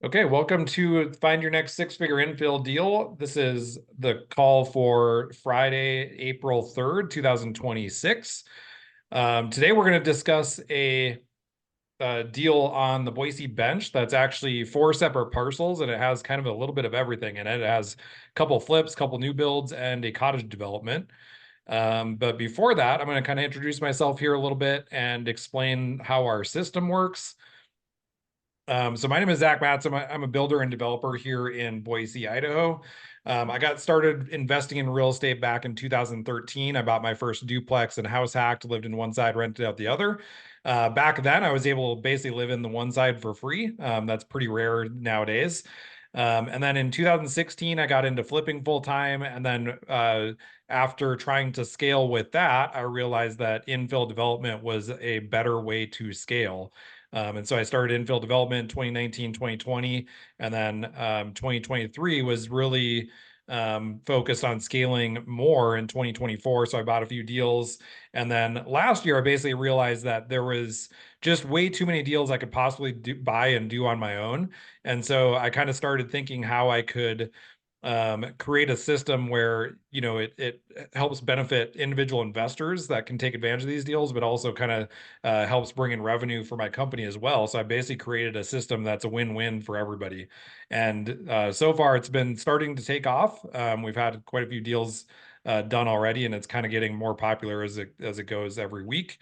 Okay, welcome to Find Your Next Six-Figure Infill Deal. This is the call for Friday, April 3rd, 2026. Today we're going to discuss a deal on the Boise bench that's actually four separate parcels, and it has kind of a little bit of everything in it. It has a couple flips, couple new builds, and a cottage development. But before that, I'm going to kind of introduce myself here a little bit and explain how our system works. So my name is Zach Matz. I'm a builder and developer here in Boise, Idaho. I got started investing in real estate back in 2013. I bought my first duplex and house hacked, lived in one side, rented out the other. Back then, I was able to basically live in the one side for free. That's pretty rare nowadays. And then in 2016, I got into flipping full time. And then after trying to scale with that, I realized that infill development was a better way to scale. And so I started infill development in 2019, 2020, and then 2023 was really focused on scaling more in 2024. So I bought a few deals. And then last year, I basically realized that there was just way too many deals I could possibly buy and do on my own. And so I kind of started thinking how I could create a system where it helps benefit individual investors that can take advantage of these deals, but also kind of helps bring in revenue for my company as well. So I basically created a system that's a win-win for everybody, and so far it's been starting to take off. We've had quite a few deals done already, and it's kind of getting more popular as it goes every week.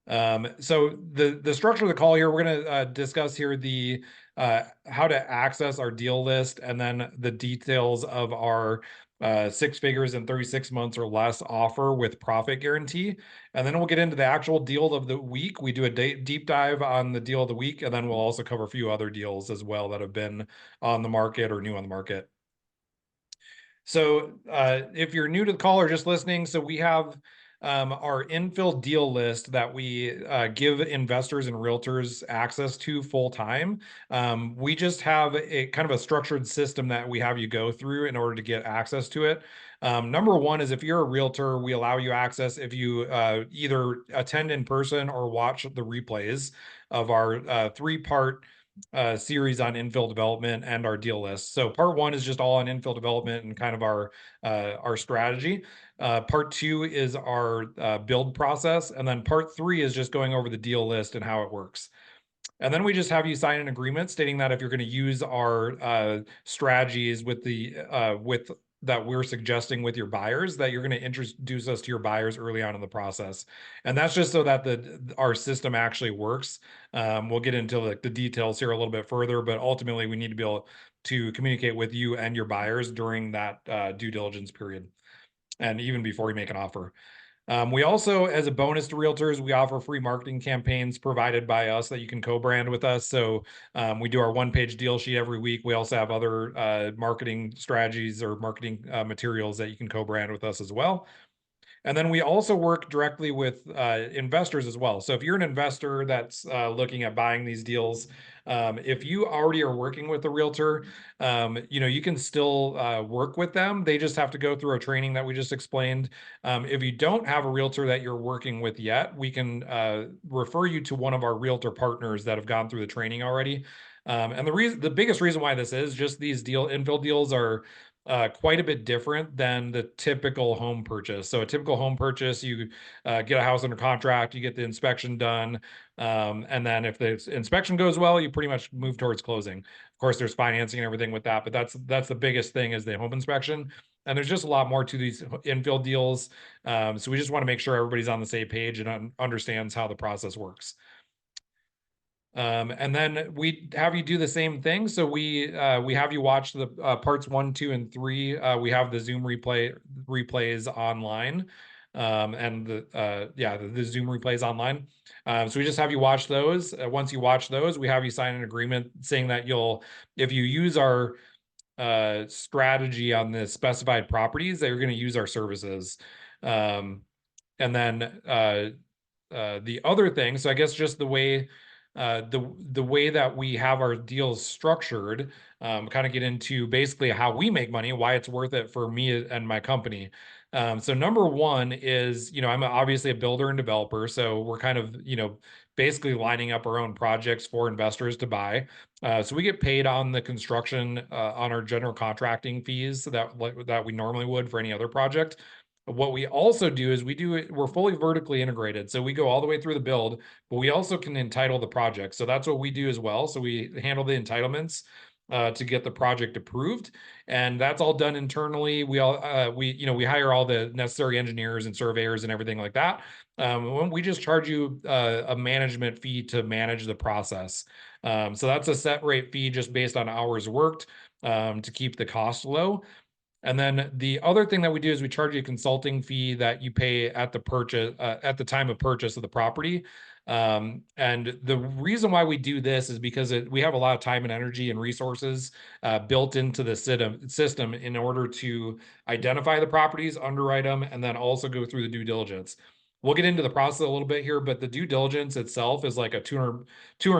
So the structure of the call here, we're going to discuss here the how to access our deal list, and then the details of our 6 figures in 36 months or less offer with profit guarantee. And then we'll get into the actual deal of the week. We do a deep dive on the deal of the week, and then we'll also cover a few other deals as well that have been on the market or new on the market. So if you're new to the call or just listening, so we have our infill deal list that we give investors and realtors access to full time. We just have a kind of a structured system that we have you go through in order to get access to it. Number one is if you're a realtor, we allow you access if you either attend in person or watch the replays of our three-part series on infill development and our deal list. So part one is just all on infill development and kind of our strategy. Part two is our build process, and then part three is just going over the deal list and how it works. And then we just have you sign an agreement stating that if you're going to use our strategies with that we're suggesting with your buyers, that you're going to introduce us to your buyers early on in the process. And that's just so that our system actually works. We'll get into the details here a little bit further, but ultimately we need to be able to communicate with you and your buyers during that due diligence period, and even before you make an offer. We also, as a bonus to realtors, we offer free marketing campaigns provided by us that you can co-brand with us. So we do our one-page deal sheet every week. We also have other marketing strategies or marketing materials that you can co-brand with us as well. And then we also work directly with investors as well. So if you're an investor that's looking at buying these deals, if you already are working with a realtor, you can still work with them. They just have to go through a training that we just explained. If you don't have a realtor that you're working with yet, we can refer you to one of our realtor partners that have gone through the training already. And the biggest reason why this is just these infill deals are quite a bit different than the typical home purchase. So a typical home purchase, you get a house under contract, you get the inspection done, and then if the inspection goes well, you pretty much move towards closing. Of course, there's financing and everything with that, but that's the biggest thing is the home inspection. And there's just a lot more to these infill deals. So we just want to make sure everybody's on the same page and understands how the process works. And then we have you do the same thing. So we have you watch the parts 1, 2, and 3. We have the Zoom replays online, and the Zoom replays online. So we just have you watch those. Once you watch those, we have you sign an agreement saying that if you use our strategy on the specified properties, that you're going to use our services. And then the other thing, so I guess just the way that we have our deals structured, kind of get into basically how we make money, why it's worth it for me and my company. So number one is, I'm obviously a builder and developer, so we're kind of, basically lining up our own projects for investors to buy. So we get paid on the construction, on our general contracting fees that we normally would for any other project. What we also do is we're fully vertically integrated. So we go all the way through the build, but we also can entitle the project. So that's what we do as well. So we handle the entitlements to get the project approved, and that's all done internally. We hire all the necessary engineers and surveyors and everything like that. We just charge you a management fee to manage the process. So that's a set rate fee just based on hours worked, to keep the cost low. And then the other thing that we do is we charge you a consulting fee that you pay at the purchase, at the time of purchase of the property. And the reason why we do this is because we have a lot of time and energy and resources built into the system in order to identify the properties, underwrite them, and then also go through the due diligence. We'll get into the process a little bit here, but the due diligence itself is like a 200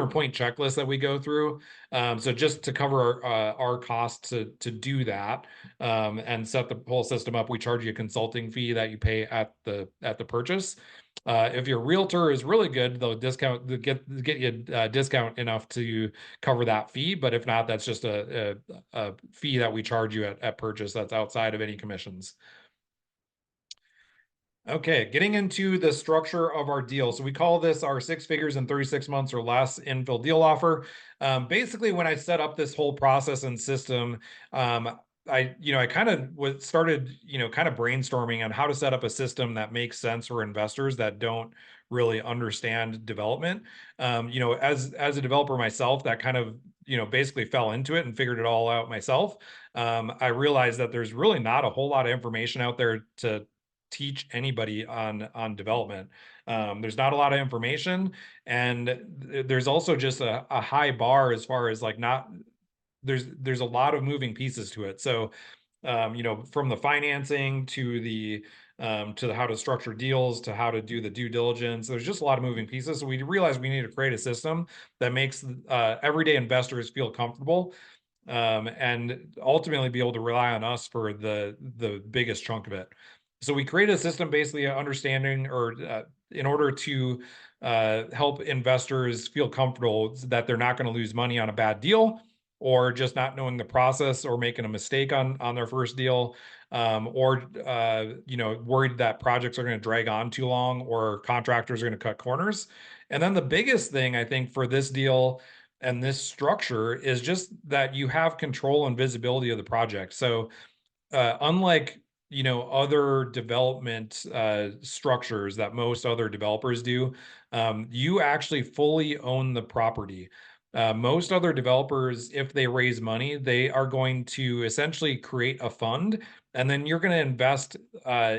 point checklist that we go through. So just to cover our costs to do that, and set the whole system up, we charge you a consulting fee that you pay at the purchase. If your realtor is really good, they'll get you a discount enough to cover that fee. But if not, that's just a fee that we charge you at purchase that's outside of any commissions. Okay, getting into the structure of our deal. So we call this our 6 figures in 36 months or less infill deal offer. Basically, when I set up this whole process and system, I kind of started, kind of brainstorming on how to set up a system that makes sense for investors that don't really understand development. As a developer myself, that kind of, basically fell into it and figured it all out myself. I realized that there's really not a whole lot of information out there to teach anybody on development. There's not a lot of information, and there's also just a high bar as far as like not there's a lot of moving pieces to it. So from the financing to the how to structure deals to how to do the due diligence, there's just a lot of moving pieces. So we realized we need to create a system that makes everyday investors feel comfortable, and ultimately be able to rely on us for the biggest chunk of it. So we created a system basically understanding, or in order to help investors feel comfortable that they're not going to lose money on a bad deal, or just not knowing the process, or making a mistake on their first deal, or worried that projects are going to drag on too long, or contractors are going to cut corners. And then the biggest thing I think for this deal and this structure is just that you have control and visibility of the project. So unlike other development structures that most other developers do, you actually fully own the property. Most other developers, if they raise money, they are going to essentially create a fund, and then you're going to invest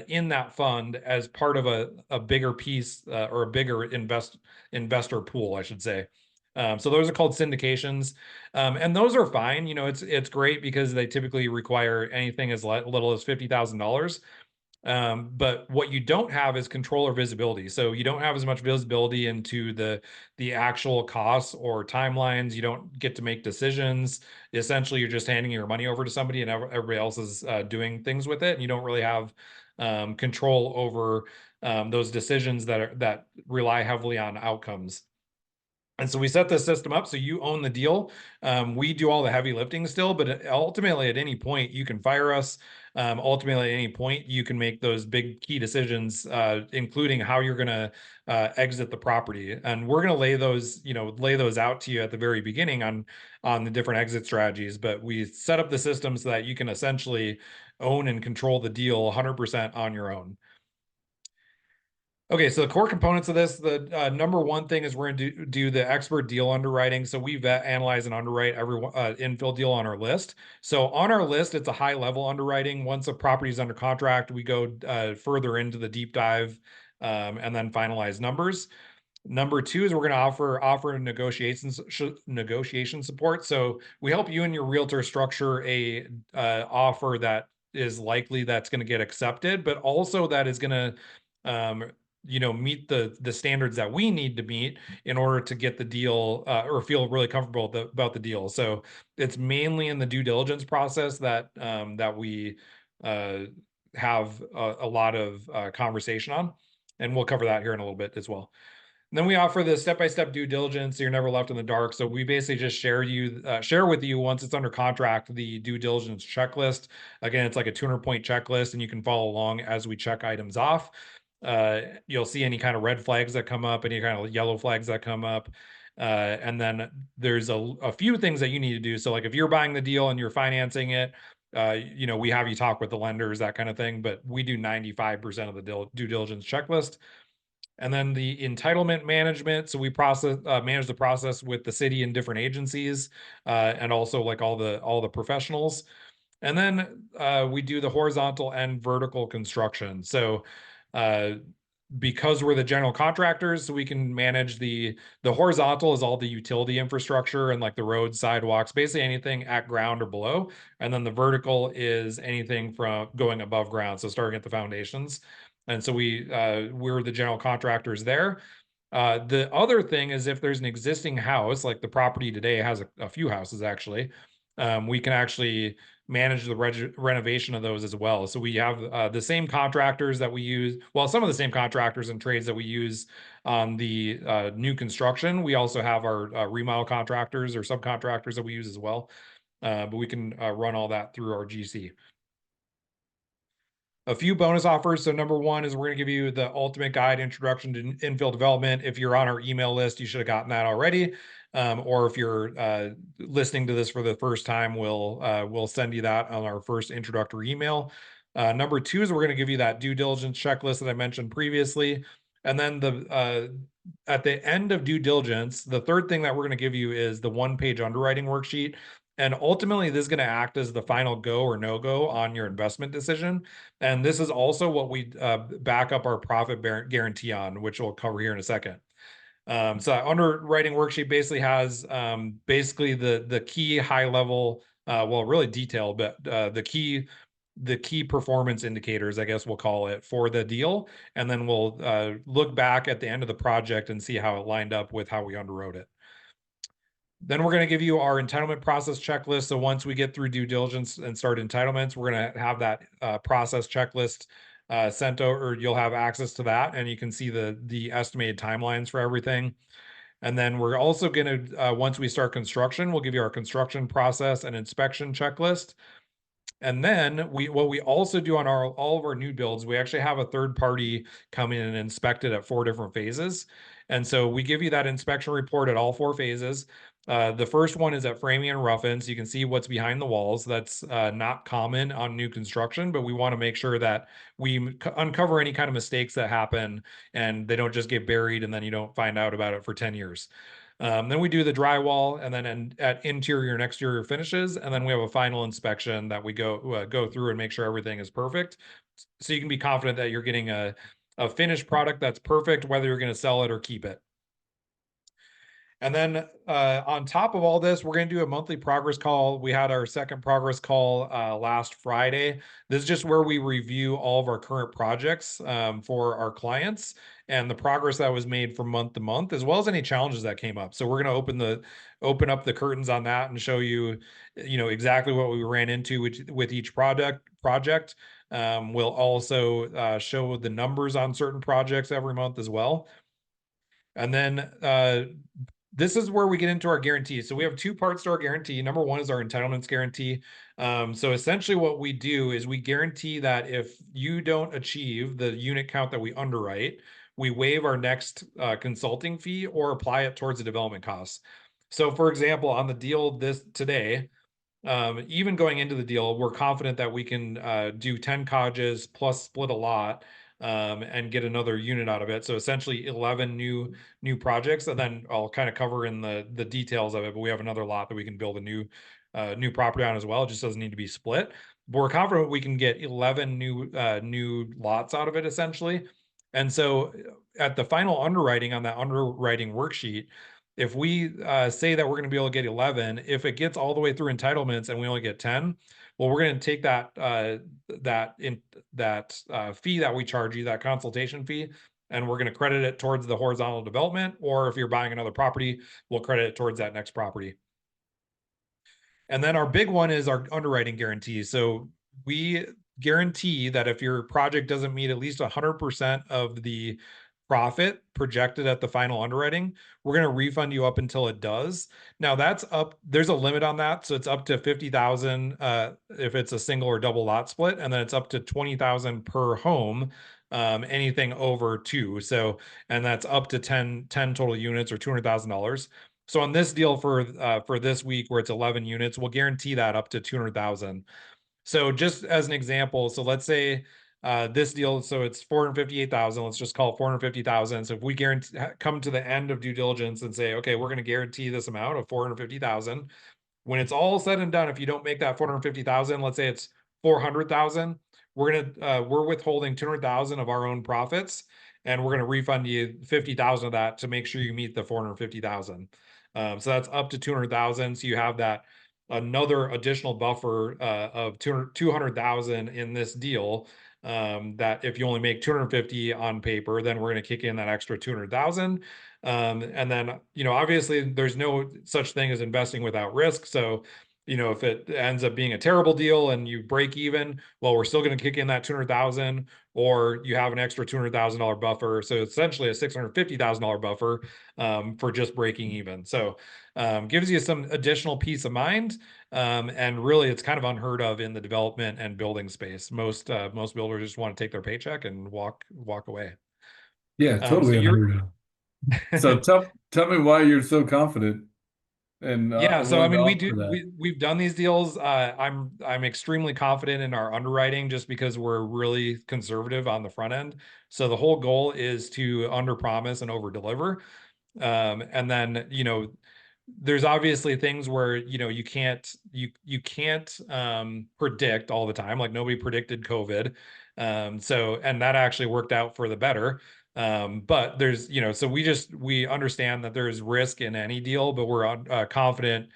in that fund as part of a bigger piece, or a bigger investor pool, I should say. So those are called syndications. And those are fine. It's great because they typically require anything as little as $50,000. But what you don't have is control or visibility. So you don't have as much visibility into the actual costs or timelines. You don't get to make decisions. Essentially, you're just handing your money over to somebody, and everybody else is doing things with it. And you don't really have control over those decisions that rely heavily on outcomes. And so we set this system up so you own the deal. We do all the heavy lifting still, but ultimately at any point you can fire us. Ultimately at any point you can make those big key decisions, including how you're going to exit the property. And we're going to lay those out to you at the very beginning on the different exit strategies. But we set up the system so that you can essentially own and control the deal 100% on your own. Okay, so the core components of this, the number one thing is we're going to do the expert deal underwriting. So we vet, analyze, and underwrite every infill deal on our list. So on our list, it's a high level underwriting. Once a property is under contract, we go further into the deep dive, and then finalize numbers. Number two is we're going to offer negotiation support. So we help you and your realtor structure a offer that is likely that's going to get accepted, but also that is going to meet the standards that we need to meet in order to get the deal, or feel really comfortable about the deal. So it's mainly in the due diligence process that we have a lot of conversation on, and we'll cover that here in a little bit as well. And then we offer the step-by-step due diligence, so you're never left in the dark. So we basically just share with you once it's under contract the due diligence checklist. Again, it's like a 200-point checklist, and you can follow along as we check items off. You'll see any kind of red flags that come up, any kind of yellow flags that come up. And then there's a few things that you need to do. So like if you're buying the deal and you're financing it, we have you talk with the lenders, that kind of thing, but we do 95% of the due diligence checklist. And then the entitlement management. So we manage the process with the city and different agencies, and also like all the professionals. And then we do the horizontal and vertical construction. So because we're the general contractors, so we can manage the horizontal is all the utility infrastructure and like the roads, sidewalks, basically anything at ground or below. And then the vertical is anything from going above ground, so starting at the foundations. And so we're the general contractors there. The other thing is if there's an existing house, like the property today has a few houses actually, we can actually manage the renovation of those as well. So we have the same contractors that we use, well, some of the same contractors and trades that we use on the new construction. We also have our remodel contractors or subcontractors that we use as well. But we can run all that through our GC. A few bonus offers. So number one is we're going to give you the ultimate guide introduction to infill development. If you're on our email list, you should have gotten that already. Or if you're listening to this for the first time, we'll send you that on our first introductory email. Number two is we're going to give you that due diligence checklist that I mentioned previously. And then at the end of due diligence, the third thing that we're going to give you is the one-page underwriting worksheet. And ultimately, this is going to act as the final go or no go on your investment decision. And this is also what we back up our profit guarantee on, which we'll cover here in a second. So that underwriting worksheet basically has basically the key high level, well, really detailed, but the key performance indicators, I guess we'll call it, for the deal. And then we'll look back at the end of the project and see how it lined up with how we underwrote it. Then we're going to give you our entitlement process checklist. So once we get through due diligence and start entitlements, we're going to have that process checklist sent over, or you'll have access to that, and you can see the estimated timelines for everything. And then we're also going to, once we start construction, we'll give you our construction process and inspection checklist. And then what we also do on all of our new builds, we actually have a third party come in and inspect it at 4 different phases. And so we give you that inspection report at all 4 phases. The first one is at framing and rough-in, so you can see what's behind the walls. That's not common on new construction, but we want to make sure that we uncover any kind of mistakes that happen and they don't just get buried and then you don't find out about it for 10 years. Then we do the drywall, and then at interior and exterior finishes, and then we have a final inspection that we go through and make sure everything is perfect. So you can be confident that you're getting a finished product that's perfect, whether you're going to sell it or keep it. And then on top of all this, we're going to do a monthly progress call. We had our second progress call last Friday. This is just where we review all of our current projects for our clients and the progress that was made from month to month, as well as any challenges that came up. So we're going to open up the curtains on that and show you, exactly what we ran into with each project. We'll also show the numbers on certain projects every month as well. And then this is where we get into our guarantees. So we have 2 parts to our guarantee. Number one is our entitlements guarantee. So essentially what we do is we guarantee that if you don't achieve the unit count that we underwrite, we waive our next consulting fee or apply it towards the development costs. So for example, on the deal today, even going into the deal, we're confident that we can do 10 cottages plus split a lot and get another unit out of it. So essentially 11 new projects, and then I'll kind of cover in the details of it, but we have another lot that we can build a new property on as well. It just doesn't need to be split, but we're confident we can get 11 new lots out of it essentially. And so at the final underwriting on that underwriting worksheet, if we say that we're going to be able to get 11, if it gets all the way through entitlements and we only get 10, well, we're going to take that fee that we charge you, that consultation fee, and we're going to credit it towards the horizontal development. Or if you're buying another property, we'll credit it towards that next property. And then our big one is our underwriting guarantee. So guarantee that if your project doesn't meet at least 100% of the profit projected at the final underwriting, we're going to refund you up until it does. Now that's up, there's a limit on that. So it's up to 50,000 if it's a single or double lot split, and then it's up to 20,000 per home, anything over two. So, and that's up to 10 total units or $200,000. So on this deal for this week where it's 11 units, we'll guarantee that up to 200,000. So just as an example, so let's say this deal, so it's 458,000. Let's just call it 450,000. So if we guarantee come to the end of due diligence and say, okay, we're going to guarantee this amount of 450,000. When it's all said and done, if you don't make that 450,000, let's say it's 400,000, we're withholding 200,000 of our own profits, and we're gonna refund you 50,000 of that to make sure you meet the 450,000. So that's up to 200,000. So you have that another additional buffer of 200,000 in this deal. That if you only make 250 on paper, then we're going to kick in that extra 200,000. And then, obviously there's no such thing as investing without risk. So, if it ends up being a terrible deal and you break even, well, we're still going to kick in that 200,000, or you have an extra $200,000 buffer. So essentially a $650,000 buffer for just breaking even. So gives you some additional peace of mind. And really it's kind of unheard of in the development and building space. Most builders just want to take their paycheck and walk away. Yeah, So totally you're unheard of. So tell me why you're so confident and Yeah, so I willing to mean, offer that. we've done these deals. I'm extremely confident in our underwriting just because we're really conservative on the front end. So the whole goal is to under promise and over deliver. And then, there's obviously things where, you can't predict all the time. Like nobody predicted COVID. So and that actually worked out for the better. But there's, so we understand that there's risk in any deal, but we're confident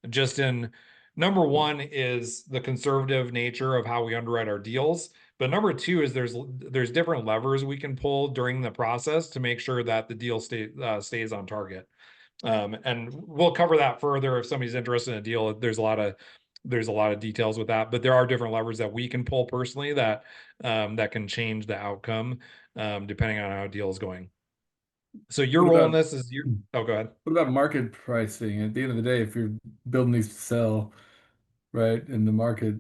just in number one is the conservative nature of how we underwrite our deals. But number two is there's different levers we can pull during the process to make sure that the deal stays on target. And we'll cover that further if somebody's interested in a deal. There's a lot of details with that, but there are different levers that we can pull personally that can change the outcome depending on how a deal is going. So your What role in about this is oh, go ahead. what about market pricing? At the end of the day, if you're building these to sell, right, and the market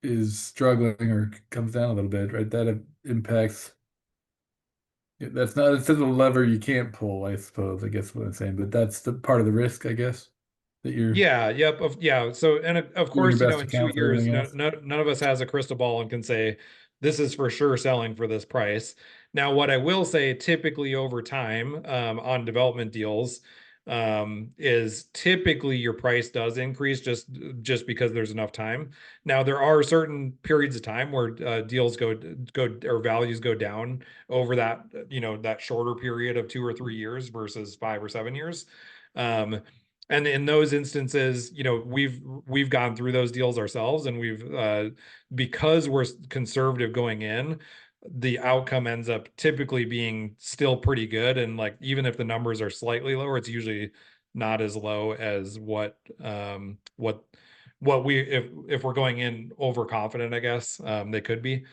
is struggling or comes down a little bit, right, that impacts. That's not, it's a lever you can't pull, I suppose, I guess what I'm saying, but that's the part of the risk, I guess, that Yeah, yep, yeah. So, and of doing your course, best to in two account for years, everything no, else. no, none of us has a crystal ball and can say this is for sure selling for this price. Now, what I will say, typically over time, on development deals, is typically your price does increase just because there's enough time. Now, there are certain periods of time where deals go or values go down over that shorter period of 2 or 3 years versus 5 or 7 years. Um, and in those instances, we've gone through those deals ourselves, and we've because we're conservative going in, the outcome ends up typically being still pretty good. And like even if the numbers are slightly lower, it's usually not as low as what we if we're going in overconfident, I guess they could be.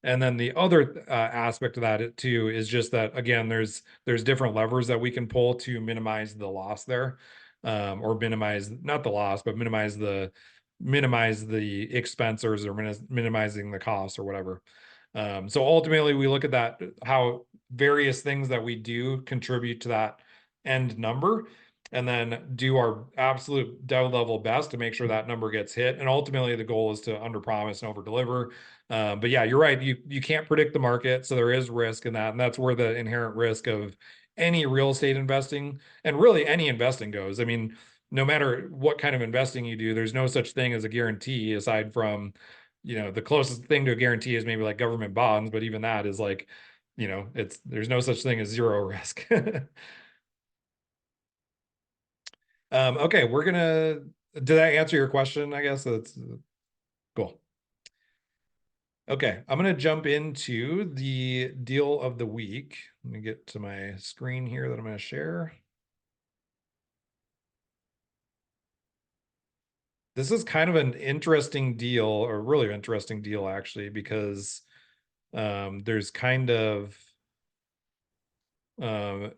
And then the other aspect of that too is just that again, there's different levers that we can pull to minimize the loss there, or minimize not the loss, but minimize the expenses or minimizing the cost or whatever. So ultimately, we look at that how various things that we do contribute to that end number, and then do our absolute devil level best to make sure that number gets hit. And ultimately, the goal is to under promise and over deliver. But yeah, you're right. You can't predict the market, so there is risk in that, and that's where the inherent risk of any real estate investing and really any investing goes. I mean, no matter what kind of investing you do, there's no such thing as a guarantee aside from, the closest thing to a guarantee is maybe like government bonds, but even that is like, there's no such thing as zero risk. Okay, did that answer your question? I guess that's cool. Okay, I'm gonna jump into the deal of the week. Let me get to my screen here that I'm gonna share. This is kind of an interesting deal, or really interesting deal actually, because there's kind of um,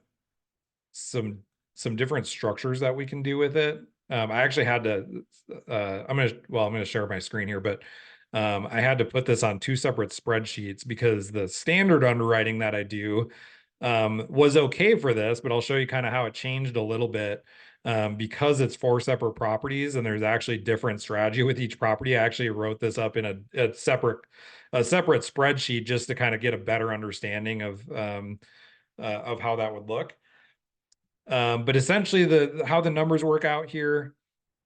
some some different structures that we can do with it. I actually had to I'm gonna share my screen here, but I had to put this on two separate spreadsheets because the standard underwriting that I do was okay for this, but I'll show you kind of how it changed a little bit. Because it's four separate properties and there's actually different strategy with each property. I actually wrote this up in a separate spreadsheet just to kind of get a better understanding of how that would look. But essentially the how the numbers work out here.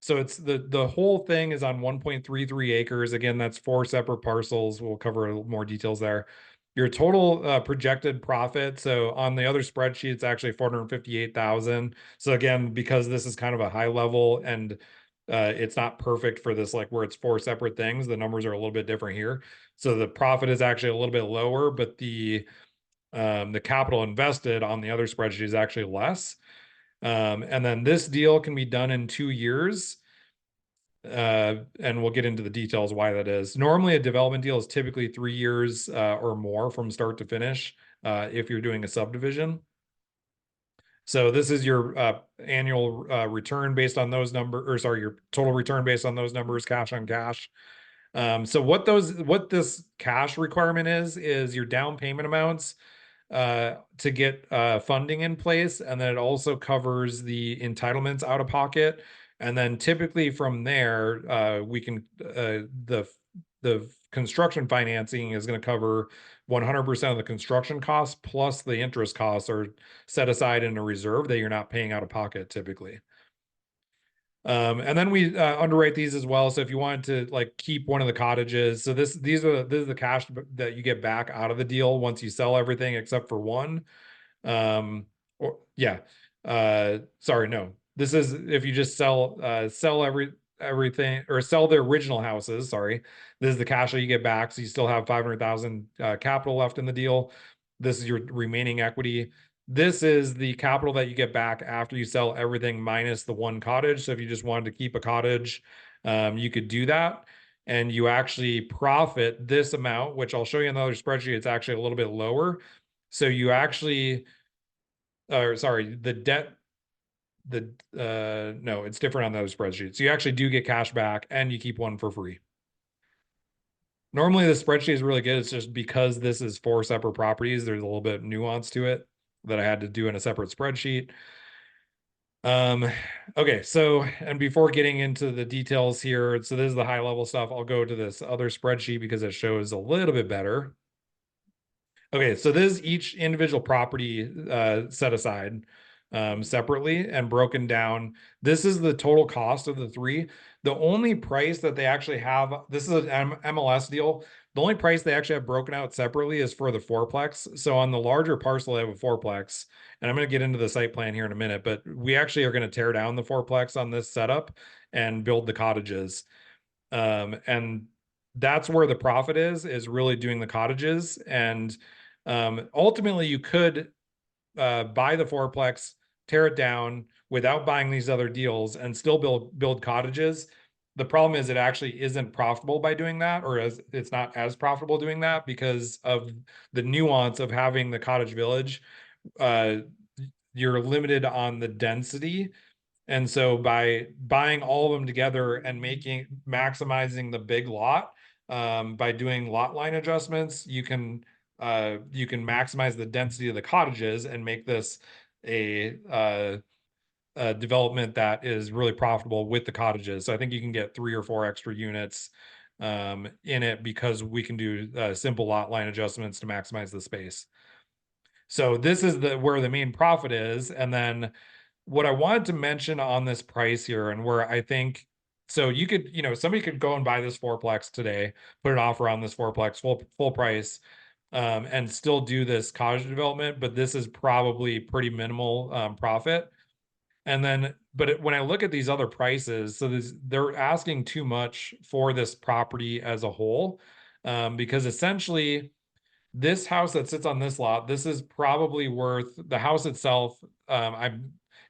So it's the whole thing is on 1.33 acres. Again, that's four separate parcels. We'll cover more details there. Your total projected profit. So on the other spreadsheet, it's actually 458,000. So again, because this is kind of a high level and it's not perfect for this, like where it's four separate things, the numbers are a little bit different here. So the profit is actually a little bit lower, but the capital invested on the other spreadsheet is actually less. And then this deal can be done in 2 years. And we'll get into the details why that is. Normally, a development deal is typically 3 years or more from start to finish if you're doing a subdivision. So this is your annual return based on those numbers, or sorry, your total return based on those numbers, cash on cash. So what this cash requirement is your down payment amounts to get funding in place, and then it also covers the entitlements out of pocket. And then typically from there, we can the construction financing is going to cover 100% of the construction costs plus the interest costs are set aside in a reserve that you're not paying out of pocket typically. And then we underwrite these as well. So if you wanted to like keep one of the cottages, so this is the cash that you get back out of the deal once you sell everything except for one. Or yeah. Sorry, no. This is if you just sell everything or sell the original houses, sorry. This is the cash that you get back. So you still have 500,000 capital left in the deal. This is your remaining equity. This is the capital that you get back after you sell everything minus the one cottage. So if you just wanted to keep a cottage, you could do that. And you actually profit this amount, which I'll show you in another spreadsheet. It's actually a little bit lower. So you actually, or sorry, the debt, no, it's different on those spreadsheets. So you actually do get cash back and you keep one for free. Normally the spreadsheet is really good. It's just because this is four separate properties, there's a little bit of nuance to it that I had to do in a separate spreadsheet. Okay, so, and before getting into the details here, so this is the high level stuff. I'll go to this other spreadsheet because it shows a little bit better. Okay, so this is each individual property set aside separately and broken down. This is the total cost of the three. The only price that they actually have, this is an MLS deal. The only price they actually have broken out separately is for the fourplex. So on the larger parcel, they have a fourplex. And I'm going to get into the site plan here in a minute, but we actually are going to tear down the fourplex on this setup and build the cottages. And that's where the profit is really doing the cottages. And ultimately, you could buy the fourplex, tear it down without buying these other deals, and still build cottages. The problem is it actually isn't profitable by doing that, or it's not as profitable doing that because of the nuance of having the cottage village. Uh, you're limited on the density. And so by buying all of them together and maximizing the big lot, by doing lot line adjustments, you can maximize the density of the cottages and make this a development that is really profitable with the cottages. So I think you can get 3 or 4 extra units in it because we can do simple lot line adjustments to maximize the space. So this is where the main profit is. And then what I wanted to mention on this price here, and where I think, so you could, somebody could go and buy this fourplex today, put an offer on this fourplex full price, and still do this cottage development, but this is probably pretty minimal profit. And then, but when I look at these other prices, so they're asking too much for this property as a whole, because essentially this house that sits on this lot, this is probably worth the house itself.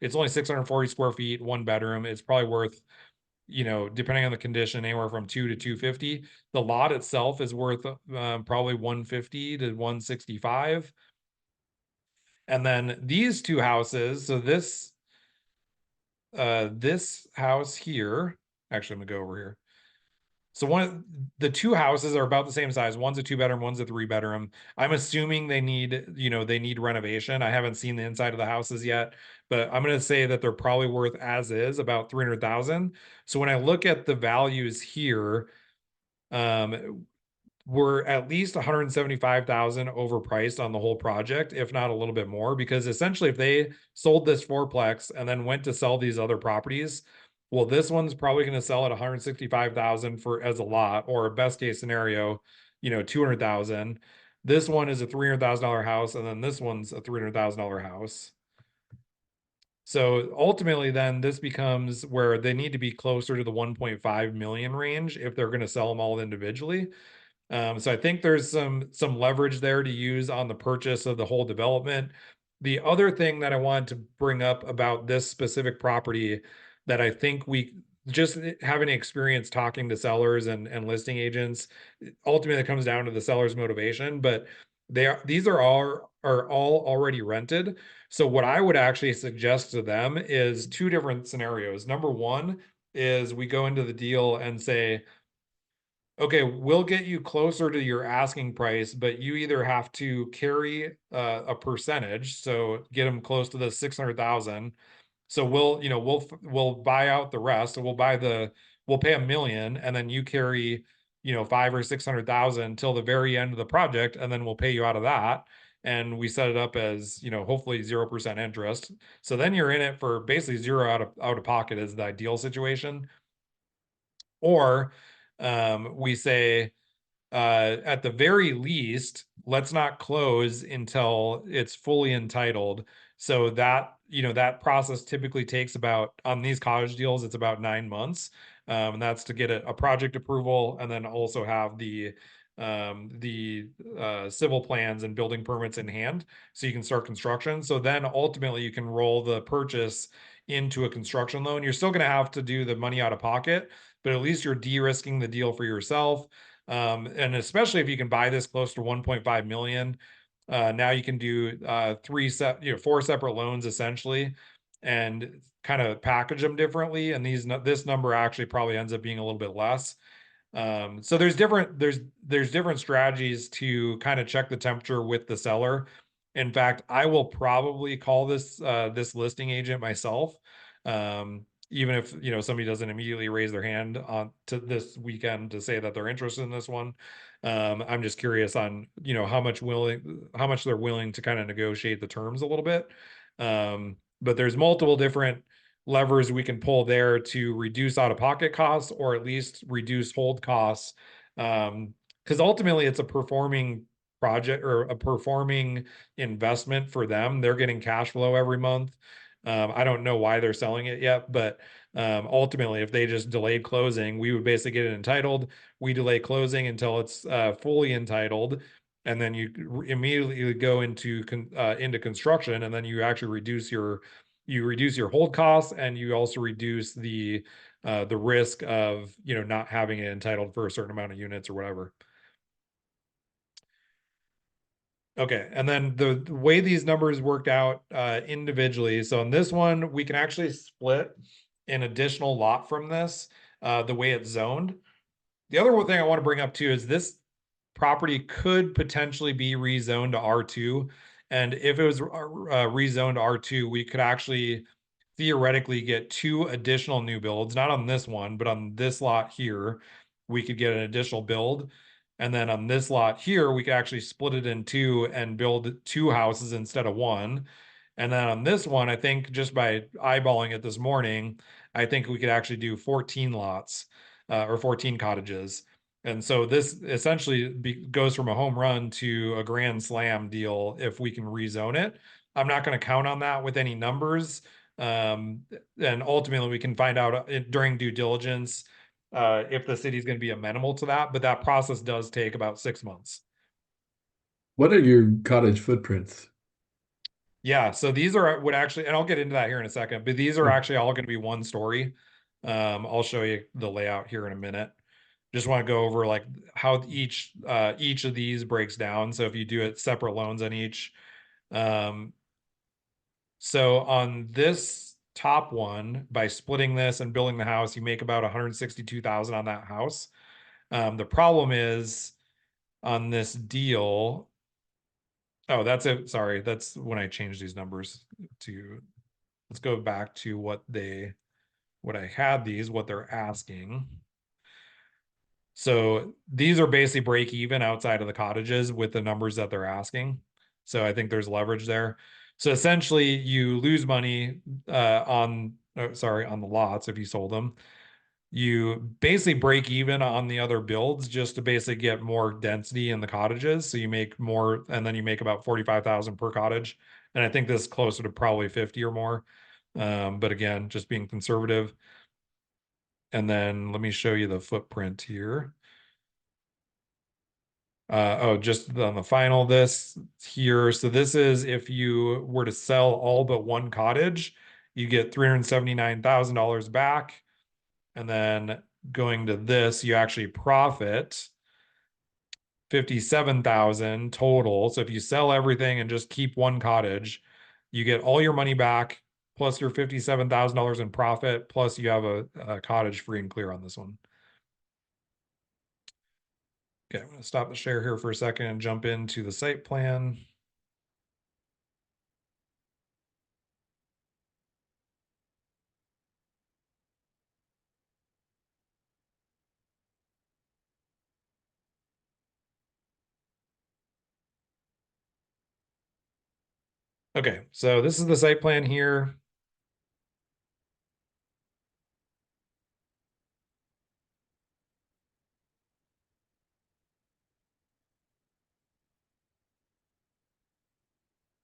It's only 640 square feet, one bedroom. It's probably worth depending on the condition, anywhere from 2 to 250. The lot itself is worth probably 150 to 165. And then these two houses, so this house here, actually, I'm gonna go over here. So the two houses are about the same size. One's a 2 bedroom, one's a 3 bedroom. I'm assuming they need renovation. I haven't seen the inside of the houses yet, but I'm gonna say that they're probably worth as is about 300,000. So when I look at the values here, um, we're at least 175,000 overpriced on the whole project, if not a little bit more, because essentially if they sold this fourplex and then went to sell these other properties, well, this one's probably going to sell at 165,000 for as a lot, or best case scenario, 200,000. This one is a $300,000 house, and then this one's a $300,000 house. So ultimately, then this becomes where they need to be closer to the 1.5 million range if they're going to sell them all individually. So I think there's some leverage there to use on the purchase of the whole development. The other thing that I wanted to bring up about this specific property that I think we just having experience talking to sellers and listing agents, ultimately it comes down to the seller's motivation, but these are all already rented. So what I would actually suggest to them is two different scenarios. Number one is we go into the deal and say, okay, we'll get you closer to your asking price, but you either have to carry a percentage, so get them close to the 600,000. So we'll buy out the rest. So we'll pay 1 million, and then you carry, 5 or 600,000 till the very end of the project, and then we'll pay you out of that. And we set it up as, hopefully 0% interest. So then you're in it for basically zero out of pocket is the ideal situation. Or we say, at the very least, let's not close until it's fully entitled. So that process typically takes about, on these cottage deals, it's about 9 months. And that's to get a project approval and then also have the civil plans and building permits in hand so you can start construction. So then ultimately you can roll the purchase into a construction loan. You're still going to have to do the money out of pocket, but at least you're de-risking the deal for yourself. And especially if you can buy this close to 1.5 million, now you can do four separate loans essentially, and kind of package them differently. And this number actually probably ends up being a little bit less. So there's different strategies to kind of check the temperature with the seller. In fact, I will probably call this listing agent myself. Even if somebody doesn't immediately raise their hand on to this weekend to say that they're interested in this one. I'm just curious on how much they're willing to kind of negotiate the terms a little bit. But there's multiple different levers we can pull there to reduce out-of-pocket costs or at least reduce hold costs. Because ultimately it's a performing project or a performing investment for them. They're getting cash flow every month. I don't know why they're selling it yet, but ultimately, if they just delayed closing, we would basically get it entitled. We delay closing until it's fully entitled, and then you immediately go into construction, and then you actually reduce your hold costs, and you also reduce the risk of not having it entitled for a certain amount of units or whatever. Okay, and then the way these numbers worked out individually. So on this one, we can actually split an additional lot from this, the way it's zoned. The other one thing I want to bring up too is this property could potentially be rezoned to R2. And if it was rezoned to R2, we could actually theoretically get two additional new builds, not on this one, but on this lot here, we could get an additional build. And then on this lot here, we could actually split it in two and build two houses instead of one. And then on this one, I think just by eyeballing it this morning, I think we could actually do 14 lots or 14 cottages. And so this essentially goes from a home run to a grand slam deal if we can rezone it. I'm not going to count on that with any numbers. And ultimately, we can find out during due diligence if the city's going to be amenable to that. But that process does take about 6 months. What are your cottage footprints? Yeah, so these would actually, and I'll get into that here in a second, but these are Oh, actually all going to be one story. I'll show you the layout here in a minute. Just want to go over like how each of these breaks down. So if you do it separate loans on each, um, so on this top one, by splitting this and building the house, you make about 162,000 on that house. The problem is on this deal. Oh, that's it. Sorry, that's when I changed these numbers to. Let's go back to what I had what they're asking. So these are basically break even outside of the cottages with the numbers that they're asking. So I think there's leverage there. So essentially you lose money on on the lots if you sold them. You basically break even on the other builds just to basically get more density in the cottages. So you make more, and then you make about 45,000 per cottage. And I think this is closer to probably 50 or more. But again, just being conservative. And then let me show you the footprint here. Oh, just on the final this here. So this is if you were to sell all but one cottage, you get $379,000 back. And then going to this, you actually profit 57,000 total. So if you sell everything and just keep one cottage, you get all your money back plus your $57,000 in profit, plus you have a cottage free and clear on this one. Okay, I'm going to stop the share here for a second and jump into the site plan. Okay, so this is the site plan here.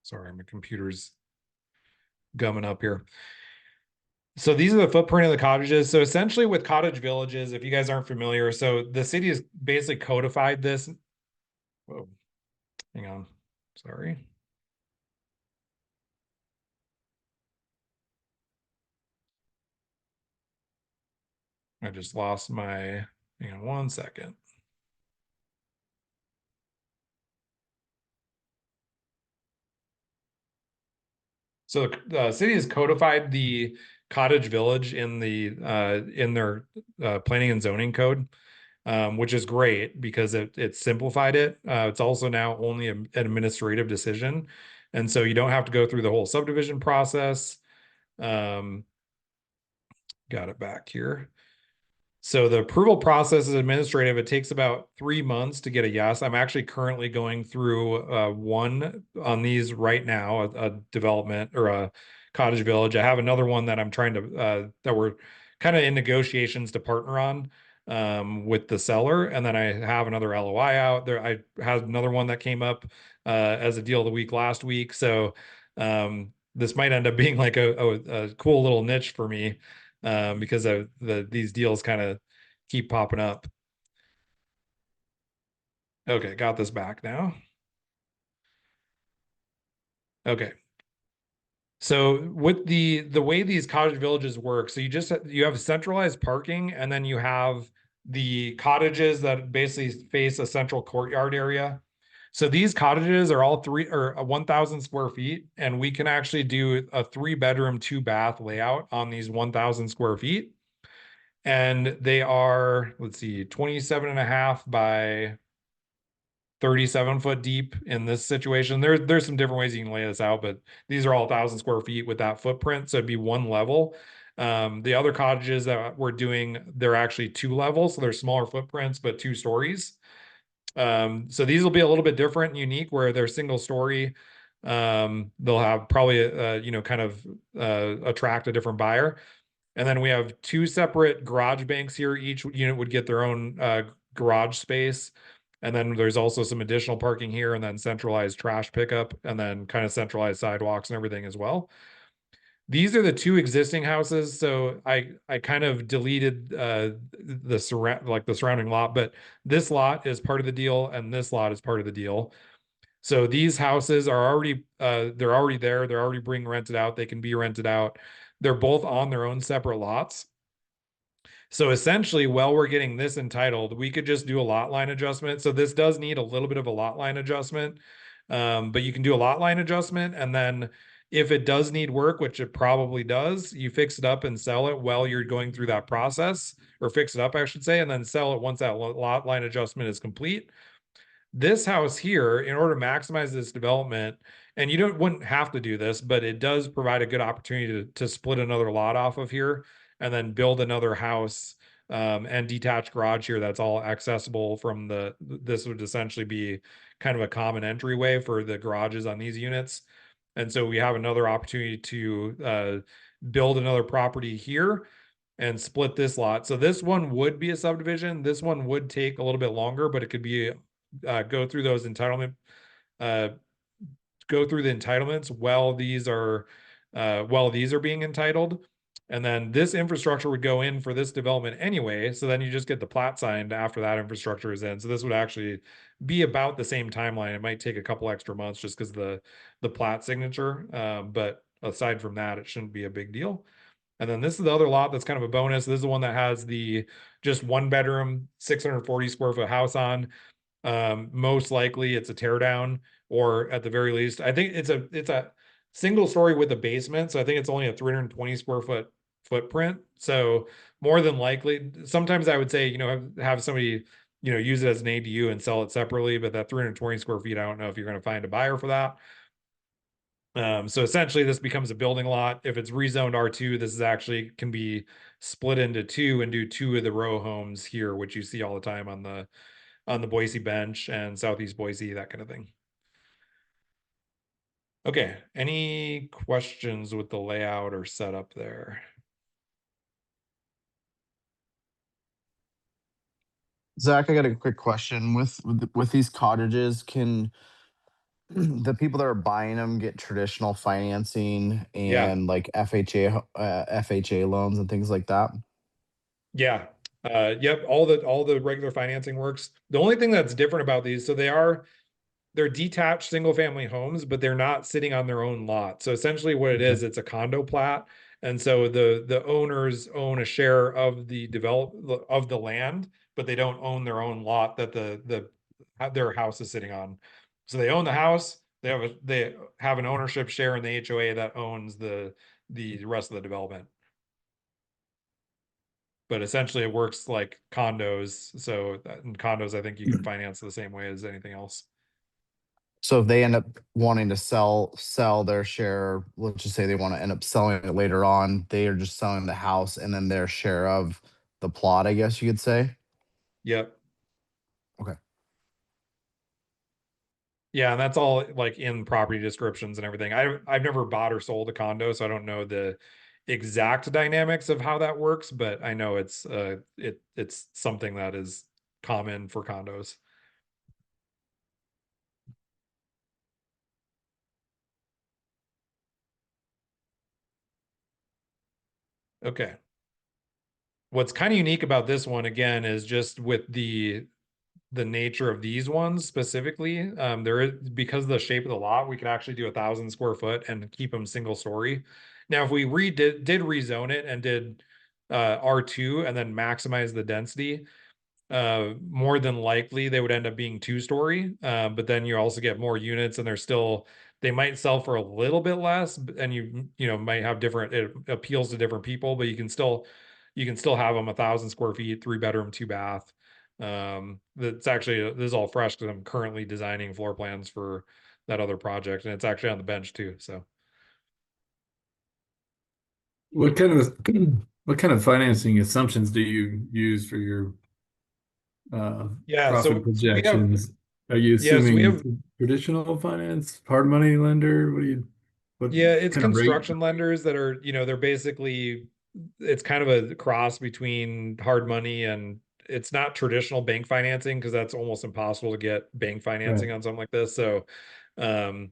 Sorry, my computer's gumming up here. So these are the footprint of the cottages. So essentially with cottage villages, if you guys aren't familiar, so the city has basically codified this. Whoa, hang on. Sorry. I just lost my, hang on one second. So the city has codified the cottage village in their planning and zoning code, which is great because it simplified it. It's also now only an administrative decision, and so you don't have to go through the whole subdivision process. Um, got it back here. So the approval process is administrative. It takes about 3 months to get a yes. I'm actually currently going through one on these right now, a development or a cottage village. I have another one that I'm trying to that we're kind of in negotiations to partner on with the seller, and then I have another LOI out there. I had another one that came up as a deal of the week last week. So this might end up being like a cool little niche for me because of these deals kind of keep popping up. Okay, got this back now. Okay. So with the way these cottage villages work, so you have centralized parking, and then you have the cottages that basically face a central courtyard area. So these cottages are all 1,000 square feet, and we can actually do a 3-bedroom, 2-bath layout on these 1,000 square feet. And they are, let's see, 27 and a half by 37 foot deep in this situation. There's some different ways you can lay this out, but these are all 1,000 square feet with that footprint. So it'd be one level. The other cottages that we're doing, they're actually 2 levels. So they're smaller footprints, but 2 stories. So these will be a little bit different and unique where they're single story. They'll have probably, kind of attract a different buyer. And then we have 2 separate garage banks here. Each unit would get their own garage space. And then there's also some additional parking here, and then centralized trash pickup, and then kind of centralized sidewalks and everything as well. These are the 2 existing houses. So I kind of deleted the surrounding lot, but this lot is part of the deal, and this lot is part of the deal. So these houses are already they're already there. They're already being rented out. They can be rented out. They're both on their own separate lots. So essentially, while we're getting this entitled, we could just do a lot line adjustment. So this does need a little bit of a lot line adjustment. But you can do a lot line adjustment, and then if it does need work, which it probably does, you fix it up and sell it while you're going through that process, or fix it up, I should say, and then sell it once that lot line adjustment is complete. This house here, in order to maximize this development, and you wouldn't have to do this, but it does provide a good opportunity to split another lot off of here and then build another house, and detached garage here that's all accessible from this would essentially be kind of a common entryway for the garages on these units. And so we have another opportunity to build another property here and split this lot. So this one would be a subdivision. This one would take a little bit longer, but it could be go through those uh, go through the entitlements while these are being entitled. And then this infrastructure would go in for this development anyway. So then you just get the plat signed after that infrastructure is in. So this would actually be about the same timeline. It might take a couple extra months just because the plat signature. But aside from that, it shouldn't be a big deal. And then this is the other lot that's kind of a bonus. This is the one that has the just one bedroom, 640 square foot house on. Most likely it's a tear down, or at the very least, I think it's a single story with a basement. So I think it's only a 320 square foot footprint. So more than likely, sometimes I would say, have somebody, use it as an ADU and sell it separately, but that 320 square feet, I don't know if you're going to find a buyer for that. So essentially this becomes a building lot. If it's rezoned R2, this is actually can be split into two and do two of the row homes here, which you see all the time on the Boise bench and Southeast Boise, that kind of thing. Okay, any questions with the layout or setup there? Zach, I got a quick question. With these cottages, can the people that are buying them get traditional financing Yeah, and like FHA loans and things like that? yeah. Yep, all the regular financing works. The only thing that's different about these, so they're detached single family homes, but they're not sitting on their own lot. So essentially what it Okay. is, it's a condo plat. And so the owners own a share of the land, but they don't own their own lot that their house is sitting on. So they own the house, they have an ownership share in the HOA that owns the rest of the development. But essentially it works like condos. So in condos, I think you can finance the same way as anything else. So if they end up wanting to sell their share, let's just say they want to end up selling it later on, they are just selling the house and then their share of the plot, I guess you could say. Yep. Okay. Yeah, and that's all like in property descriptions and everything. I've never bought or sold a condo, so I don't know the exact dynamics of how that works, but I know it's something that is common for condos. Okay. What's kind of unique about this one again is just with the nature of these ones specifically. There is, because of the shape of the lot, we could actually do 1,000 square foot and keep them single story. Now, if we did rezone it and did R2 and then maximize the density, more than likely they would end up being two-story. But then you also get more units, and they might sell for a little bit less, and you might have different, it appeals to different people, but you can still have them 1,000 square feet, 3 bedroom, 2 bath. That's actually, this is all fresh because I'm currently designing floor plans for that other project, and it's actually on the bench too. So What kind of what kind of financing assumptions do you use for your yeah, profit so we have projections? Are you yeah, so we assuming have traditional finance, hard money lender? What Yeah, it's kind of rate? construction lenders that are, they're basically, it's kind of a cross between hard money and it's not traditional bank financing because that's almost impossible to get bank Right. financing on something like this. Um,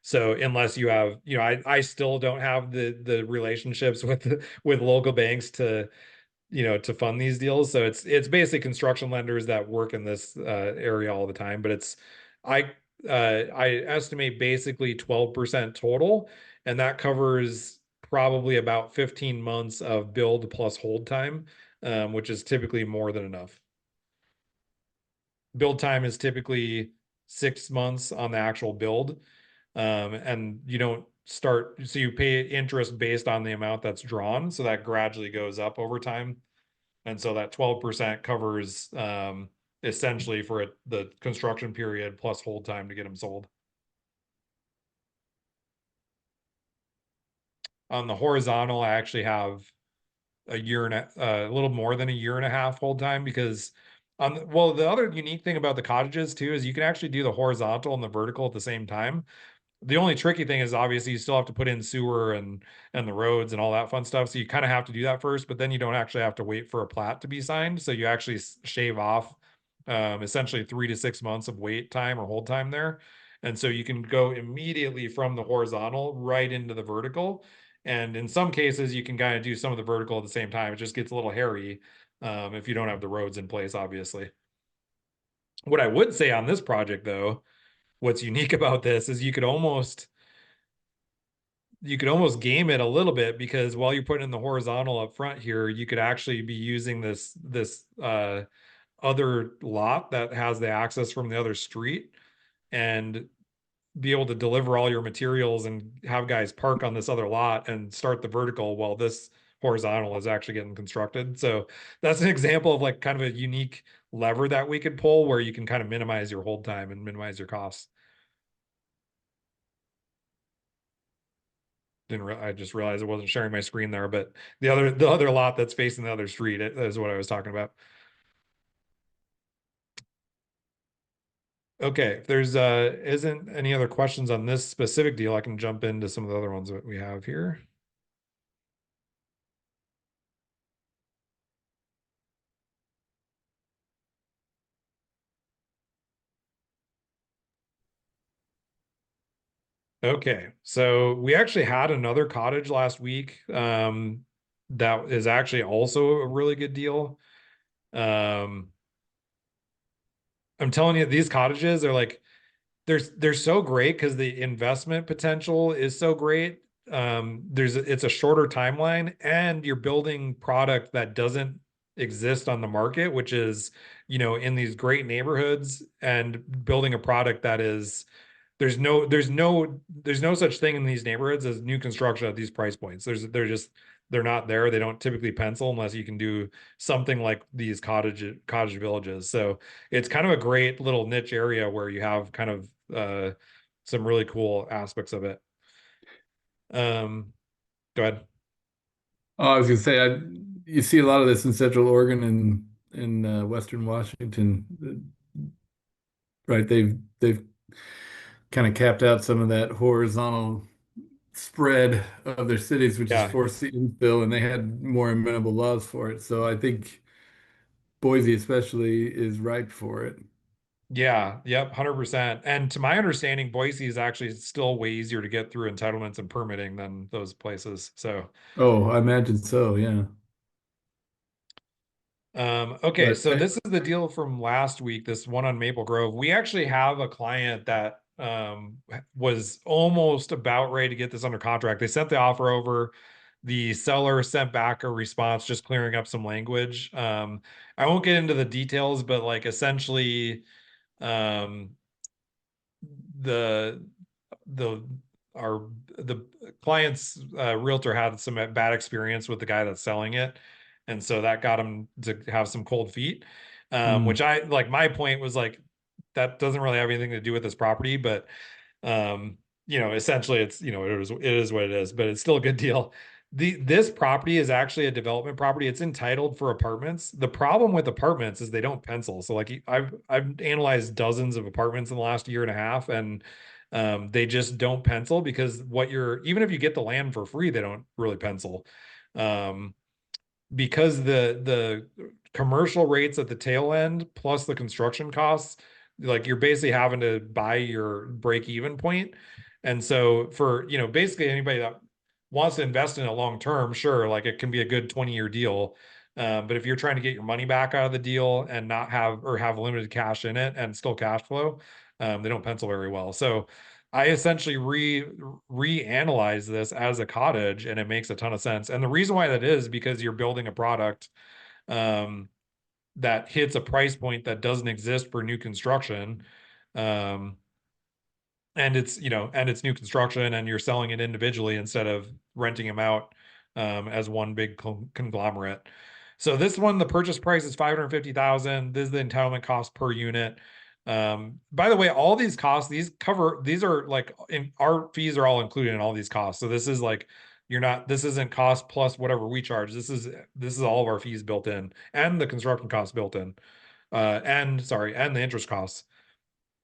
so unless you have, I still don't have the relationships with local banks to fund these deals. So it's basically construction lenders that work in this area all the time. But I I estimate basically 12% total, and that covers probably about 15 months of build plus hold time. which is typically more than enough. Build time is typically 6 months on the actual build. And you don't start, so you pay interest based on the amount that's drawn. So that gradually goes up over time. And so that 12% covers essentially for the construction period plus hold time to get them sold. On the horizontal, I actually have a little more than a year and a half hold time because well, the other unique thing about the cottages too is you can actually do the horizontal and the vertical at the same time. The only tricky thing is obviously you still have to put in sewer and the roads and all that fun stuff. So you kind of have to do that first, but then you don't actually have to wait for a plat to be signed. So you actually shave off essentially 3 to 6 months of wait time or hold time there. And so you can go immediately from the horizontal right into the vertical. And in some cases, you can kind of do some of the vertical at the same time. It just gets a little hairy if you don't have the roads in place, obviously. What I would say on this project, though, what's unique about this is you could almost game it a little bit because while you're putting in the horizontal up front here, you could actually be using this other lot that has the access from the other street and be able to deliver all your materials and have guys park on this other lot and start the vertical while this horizontal is actually getting constructed. So that's an example of like kind of a unique lever that we could pull where you can kind of minimize your hold time and minimize your costs. I just realized I wasn't sharing my screen there, but the other lot that's facing the other street is what I was talking about. Okay, if there's isn't any other questions on this specific deal, I can jump into some of the other ones that we have here. Okay, so we actually had another cottage last week that is actually also a really good deal. I'm telling you, these cottages are like they're so great because the investment potential is so great. It's a shorter timeline and you're building product that doesn't exist on the market, which is, in these great neighborhoods and building a product that is there's no such thing in these neighborhoods as new construction at these price points. They're not there. They don't typically pencil unless you can do something like these cottage villages. So it's kind of a great little niche area where you have kind of some really cool aspects of it. Go ahead. Oh, I was gonna say, you see a lot of this in Central Oregon and in Western Washington, right? They've kind of capped out some of that horizontal spread of their cities, which is Yeah. forced the infill, and they had more amenable laws for it. So I think Boise especially is ripe for it. Yeah, yep, 100%. And to my understanding, Boise is actually still way easier to get through entitlements and permitting than those places. So Oh, I imagine so, yeah. okay, But so this is the deal from last week, this one on Maple Grove. We actually have a client that was almost about ready to get this under contract. They sent the offer over. The seller sent back a response, just clearing up some language. I won't get into the details, but like essentially, um, the the our the client's realtor had some bad experience with the guy that's selling it, and so that got him to have some cold feet. Which I like. My point was like that doesn't really have anything to do with this property, but essentially it's it is what it is, but it's still a good deal. This property is actually a development property. It's entitled for apartments. The problem with apartments is they don't pencil. So like I've analyzed dozens of apartments in the last year and a half, and they just don't pencil because even if you get the land for free, they don't really pencil. Um, because the commercial rates at the tail end plus the construction costs, like you're basically having to buy your break even point. And so for, basically anybody that wants to invest in it long term, sure, like it can be a good 20-year deal. But if you're trying to get your money back out of the deal and not have limited cash in it and still cash flow, they don't pencil very well. So I essentially reanalyze this as a cottage, and it makes a ton of sense. And the reason why that is because you're building a product that hits a price point that doesn't exist for new construction. And it's, and it's new construction and you're selling it individually instead of renting them out as one big conglomerate. So this one, the purchase price is 550,000. This is the entitlement cost per unit. By the way, all these costs, these are like our fees are all included in all these costs. So this is like, this isn't cost plus whatever we charge. This is all of our fees built in and the construction costs built in. And the interest costs.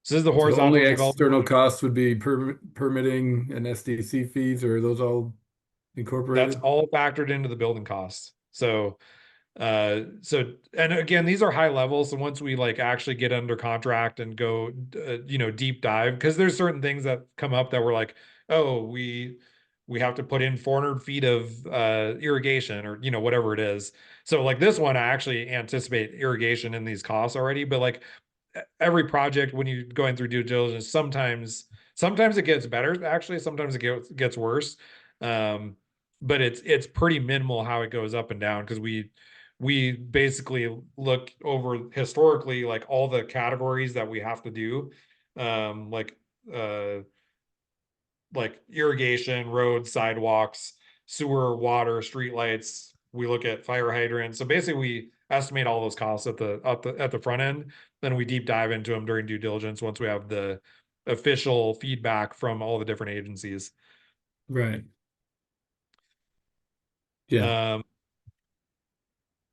So this is the So horizontal only development. external costs would be permitting and SDC fees, or are those all incorporated? That's all factored into the building costs. So and again, these are high levels. So once we like actually get under contract and go deep dive, because there's certain things that come up that we're like, oh, we have to put in 400 feet of irrigation or whatever it is. So like this one, I actually anticipate irrigation in these costs already, but like every project when you're going through due diligence, sometimes it gets better, actually, sometimes it gets worse. But it's pretty minimal how it goes up and down, because we basically look over historically like all the categories that we have to do, like irrigation, roads, sidewalks, sewer, water, streetlights. We look at fire hydrants. So basically we estimate all those costs at the front end. Then we deep dive into them during due diligence once we have the official feedback from all the different agencies. Right. Yeah.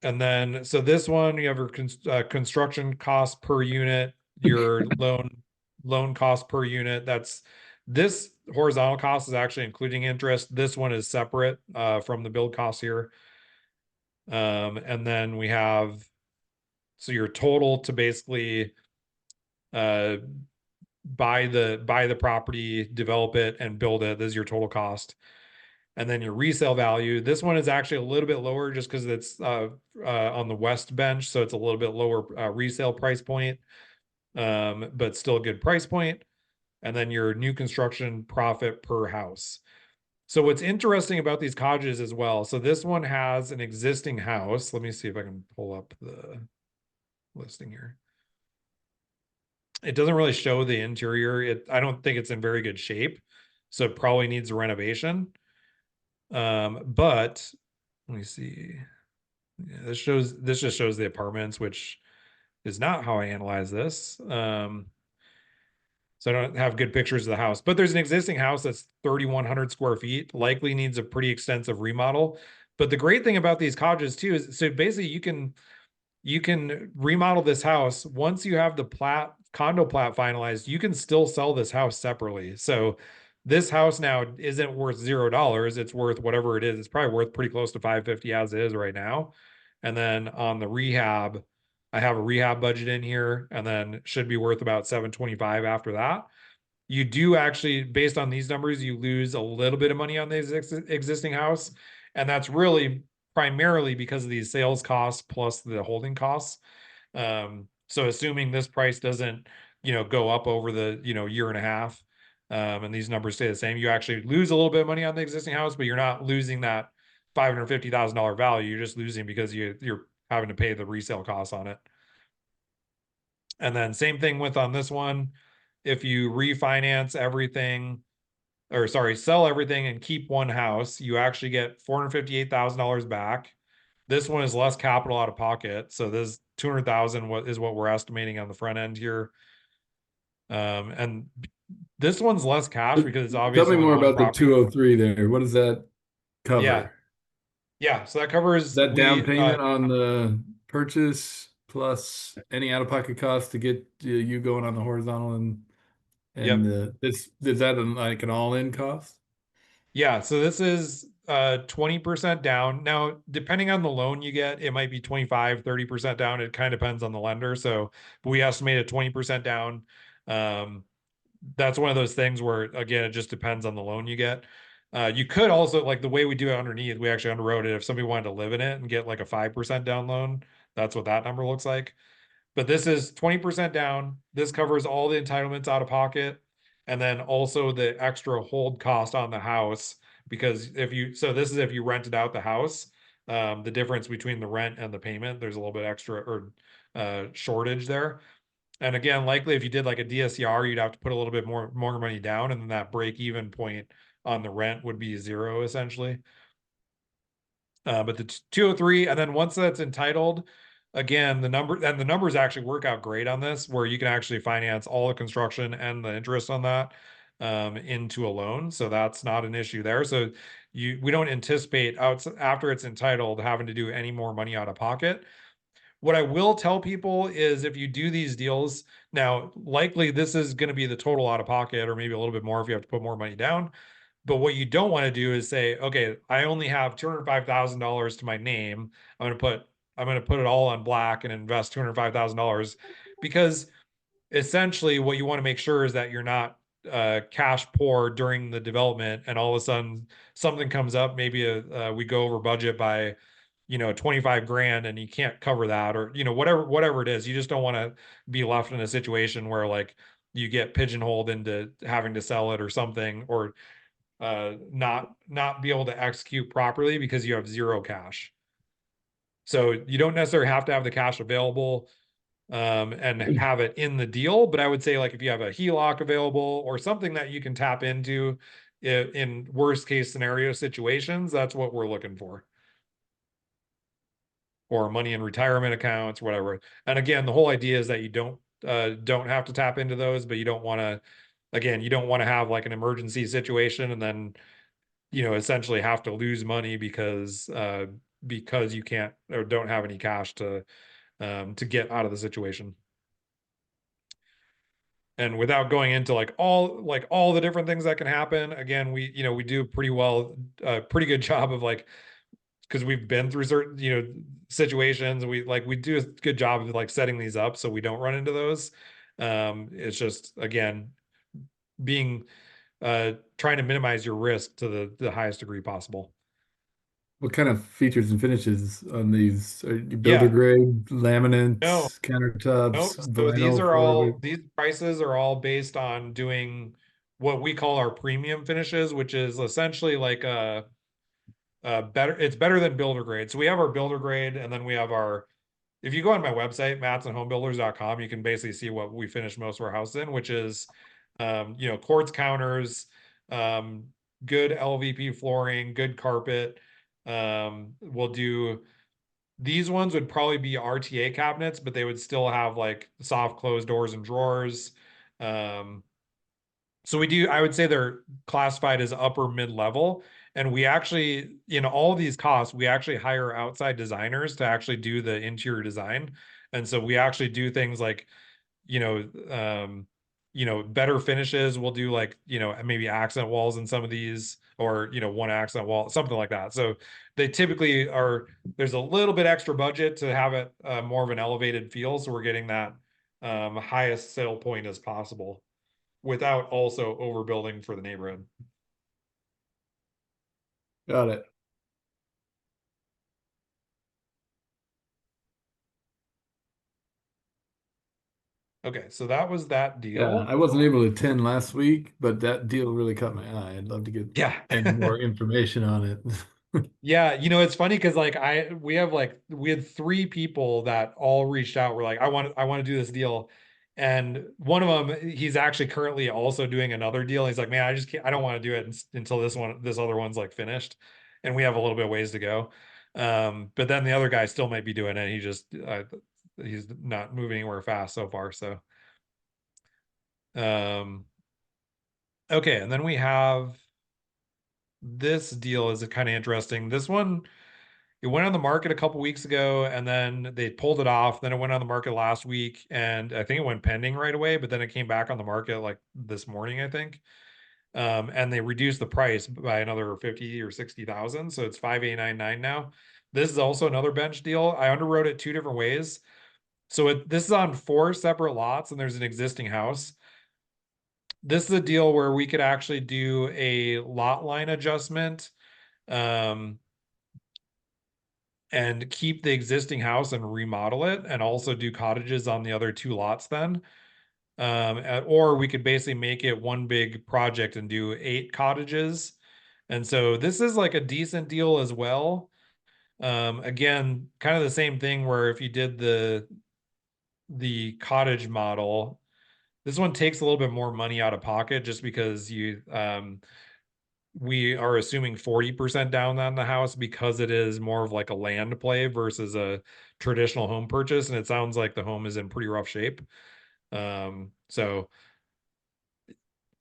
And then, so this one, you have your construction cost per unit, your loan cost per unit. This horizontal cost is actually including interest. This one is separate from the build cost here. And then we have, so your total to basically buy the property, develop it, and build it. This is your total cost. And then your resale value. This one is actually a little bit lower just because it's on the west bench, so it's a little bit lower resale price point, but still a good price point. And then your new construction profit per house. So what's interesting about these cottages as well, so this one has an existing house. Let me see if I can pull up the listing here. It doesn't really show the interior. I don't think it's in very good shape, so it probably needs a renovation. But let me see. Yeah, this just shows the apartments, which is not how I analyze this. So I don't have good pictures of the house, but there's an existing house that's 3,100 square feet, likely needs a pretty extensive remodel. But the great thing about these cottages too is, so basically you can remodel this house. Once you have the condo plat finalized, you can still sell this house separately. So this house now isn't worth $0. It's worth whatever it is. It's probably worth pretty close to 550 as it is right now. And then on the rehab, I have a rehab budget in here, and then should be worth about 725 after that. You do actually, based on these numbers, you lose a little bit of money on the existing house. And that's really primarily because of these sales costs plus the holding costs. So assuming this price doesn't, go up over the, year and a half, and these numbers stay the same, you actually lose a little bit of money on the existing house, but you're not losing that $550,000 value. You're just losing because you're having to pay the resale costs on it. And then same thing with on this one, if you refinance everything, or sorry, sell everything and keep one house, you actually get $458,000 back. This one is less capital out of pocket. So this 200,000 is what we're estimating on the front end here. And this one's less cash because it's obviously Tell me more on about the property. 203 there. What does that cover? Yeah. Yeah. So that covers That down payment on the purchase plus any out-of-pocket costs to get you going on the horizontal and Yep. this is that like an all-in cost? Yeah, so this is 20% down. Now, depending on the loan you get, it might be 25, 30% down. It kind of depends on the lender. So we estimated 20% down. That's one of those things where, again, it just depends on the loan you get. You could also, like the way we do it underneath, we actually underwrote it. If somebody wanted to live in it and get like a 5% down loan, that's what that number looks like. But this is 20% down. This covers all the entitlements out of pocket. And then also the extra hold cost on the house. Because this is if you rented out the house. the difference between the rent and the payment. There's a little bit extra or shortage there. And again, likely if you did like a DSCR, you'd have to put a little bit more money down, and then that break even point on the rent would be 0 essentially. But the 203, and then once that's entitled, again, the numbers actually work out great on this, where you can actually finance all the construction and the interest on that into a loan. So that's not an issue there. So we don't anticipate after it's entitled having to do any more money out of pocket. What I will tell people is if you do these deals, now likely this is going to be the total out of pocket, or maybe a little bit more if you have to put more money down. But what you don't want to do is say, okay, I only have $205,000 to my name. I'm going to put it all on black and invest $205,000, because essentially what you want to make sure is that you're not cash poor during the development, and all of a sudden something comes up, maybe we go over budget by 25 grand, and you can't cover that, or whatever it is. You just don't want to be left in a situation where like you get pigeonholed into having to sell it or something, or not be able to execute properly because you have 0 cash. So you don't necessarily have to have the cash available and have it in the deal, but I would say like if you have a HELOC available or something that you can tap into in worst case scenario situations, that's what we're looking for. Or money in retirement accounts, whatever. And again, the whole idea is that you don't have to tap into those, but you don't want to have like an emergency situation and then essentially have to lose money because you can't or don't have any cash to get out of the situation. And without going into like all the different things that can happen, again, we do pretty good job of like, because we've been through certain situations, we do a good job of like setting these up so we don't run into those. It's just, again, being trying to minimize your risk to the highest degree possible. What kind of features and finishes on these? Are you builder Yeah, grade, no, laminates, countertops, nope. So vinyl, floor? these prices are all based on doing what we call our premium finishes, which is essentially like it's better than builder grade. So we have our builder grade, and then we have if you go on my website, mattsandhomebuilders.com, you can basically see what we finish most of our houses in, which is, quartz counters, good LVP flooring, good carpet. We'll do, these ones would probably be RTA cabinets, but they would still have like soft closed doors and drawers. So I would say they're classified as upper mid-level. And we actually, all of these costs, we actually hire outside designers to actually do the interior design. And so we actually do things like, you know, um, better finishes. We'll do like, maybe accent walls in some of these, or, one accent wall, something like that. So they typically there's a little bit extra budget to have it more of an elevated feel. So we're getting that highest sale point as possible, without also overbuilding for the neighborhood. Got it. Okay, so that was that Yeah, deal. I wasn't able to attend last week, but that deal really caught my eye. I'd love to get Yeah. any more information on it. Yeah, it's funny because like we had 3 people that all reached out. We're like, I want to do this deal. And one of them, he's actually currently also doing another deal. He's like, man, I just can't, I don't want to do it until this other one's like finished. And we have a little bit of ways to go. But then the other guy still might be doing it. He's not moving anywhere fast so far. So, okay. And then we have this deal is kind of interesting. This one, it went on the market a couple weeks ago, and then they pulled it off. Then it went on the market last week, and I think it went pending right away, but then it came back on the market like this morning, I think. And they reduced the price by another 50 or 60,000. So it's 5,899 now. This is also another bench deal. I underwrote it 2 different ways. So this is on 4 separate lots, and there's an existing house. This is a deal where we could actually do a lot line adjustment, and keep the existing house and remodel it, and also do cottages on the other 2 lots then. Or we could basically make it one big project and do 8 cottages. And so this is like a decent deal as well. Again, kind of the same thing where if you did the cottage model, this one takes a little bit more money out of pocket just because we are assuming 40% down on the house because it is more of like a land play versus a traditional home purchase. And it sounds like the home is in pretty rough shape. So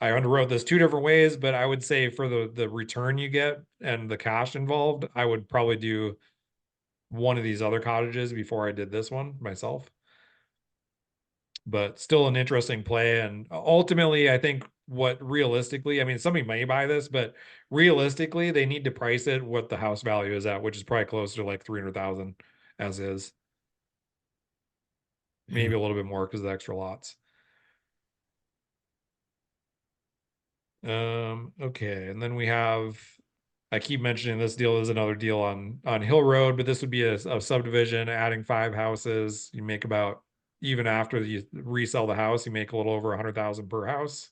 I underwrote this two different ways, but I would say for the return you get and the cash involved, I would probably do one of these other cottages before I did this one myself. But still an interesting play. And ultimately, I think what realistically, I mean, somebody may buy this, but realistically, they need to price it what the house value is at, which is probably close to like 300,000 as is. Maybe a little bit more because of the extra lots. Okay, and then we have, I keep mentioning this deal is another deal on Hill Road, but this would be a subdivision adding 5 houses. You make about, even after you resell the house, you make a little over 100,000 per house.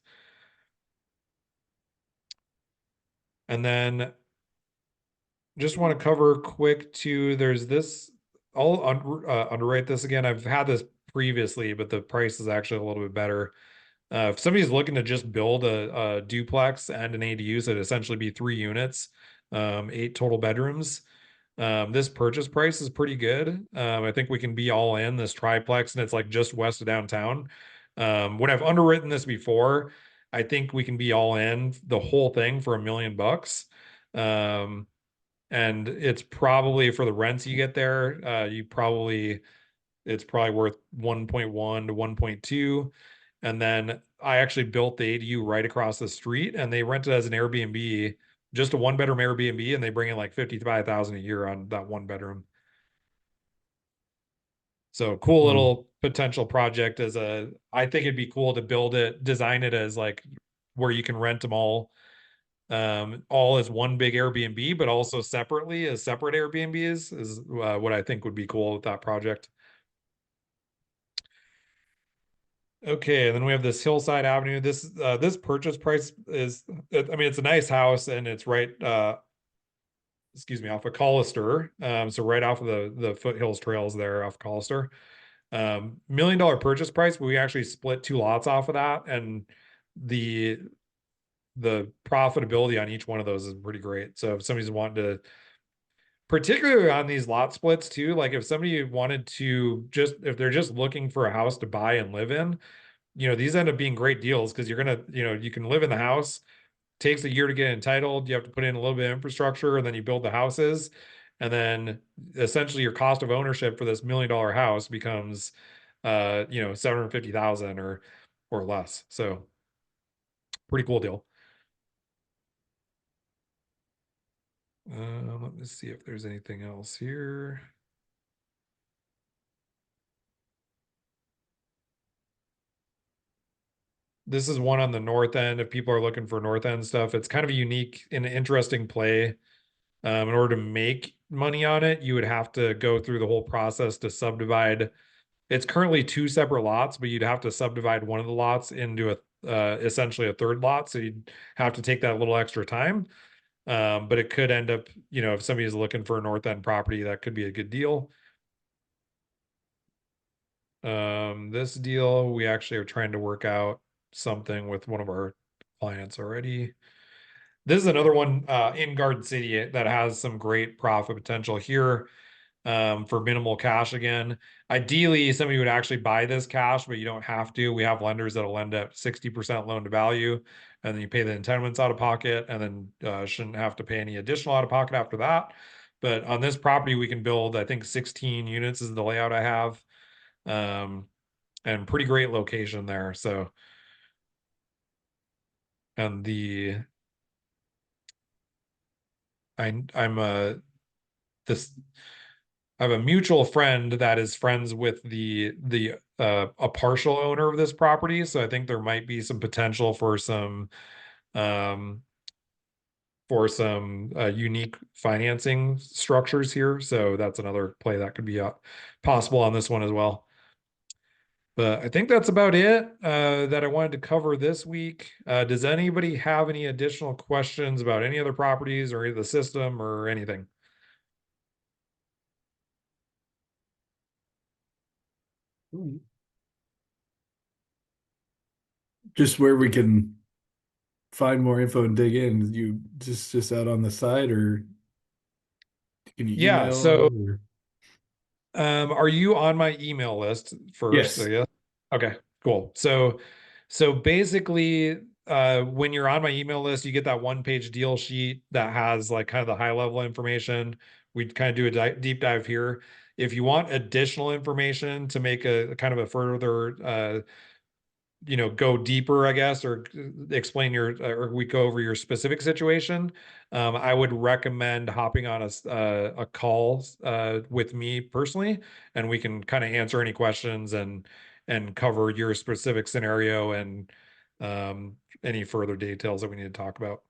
And then just want to cover quick too, there's this, I'll underwrite this again. I've had this previously, but the price is actually a little bit better. If somebody's looking to just build a duplex and an ADU, so it'd essentially be 3 units, 8 total bedrooms. This purchase price is pretty good. I think we can be all in this triplex, and it's like just west of downtown. When I've underwritten this before, I think we can be all in the whole thing for $1 million. And it's probably for the rents you get there, it's probably worth 1.1 to 1.2. And then I actually built the ADU right across the street, and they rent it as an Airbnb, just a 1-bedroom Airbnb, and they bring in like 55,000 a year on that 1 bedroom. So cool little potential project I think it'd be cool to build it, design it as like where you can rent them all as one big Airbnb, but also separately as separate Airbnbs is what I think would be cool with that project. Okay, and then we have this Hillside Avenue. This purchase price is, I mean, it's a nice house and it's right, excuse me, off of Collister. So right off of the foothills trails there off Collister. $1 million purchase price, but we actually split 2 lots off of that, and the profitability on each one of those is pretty great. So if somebody's wanting to, particularly on these lot splits too, like if somebody wanted to if they're just looking for a house to buy and live in, these end up being great deals because you're gonna, you can live in the house. Takes a year to get entitled. You have to put in a little bit of infrastructure, and then you build the houses, and then essentially your cost of ownership for this $1 million house becomes, 750,000 or less. So pretty cool deal. Let me see if there's anything else here. This is one on the north end. If people are looking for north end stuff, it's kind of a unique and interesting play. In order to make money on it, you would have to go through the whole process to subdivide. It's currently 2 separate lots, but you'd have to subdivide one of the lots into essentially a third lot. So you'd have to take that a little extra time. But it could end up, if somebody's looking for a north end property, that could be a good deal. This deal, we actually are trying to work out something with one of our clients already. This is another one in Garden City that has some great profit potential here, for minimal cash again. Ideally, somebody would actually buy this cash, but you don't have to. We have lenders that'll lend at 60% loan to value, and then you pay the entitlements out of pocket, and then shouldn't have to pay any additional out of pocket after that. But on this property, we can build, I think 16 units is the layout I have. And pretty great location there. So, and I'm I have a mutual friend that is friends with a partial owner of this property, so I think there might be some potential for some unique financing structures here. So that's another play that could be possible on this one as well. But I think that's about it that I wanted to cover this week. Does anybody have any additional questions about any other properties or the system or anything? Just where we can find more info and dig in. You just out on the site, or can you Yeah, email so it, or? are you on my email list first, I Yes. guess? Okay, cool. So basically, when you're on my email list, you get that one-page deal sheet that has like kind of the high level information. We'd kind of do a deep dive here. If you want additional information to make a kind of a further go deeper, I guess, or explain or we go over your specific situation, I would recommend hopping on a call with me personally, and we can kind of answer any questions and cover your specific scenario and any further details that we need to talk about.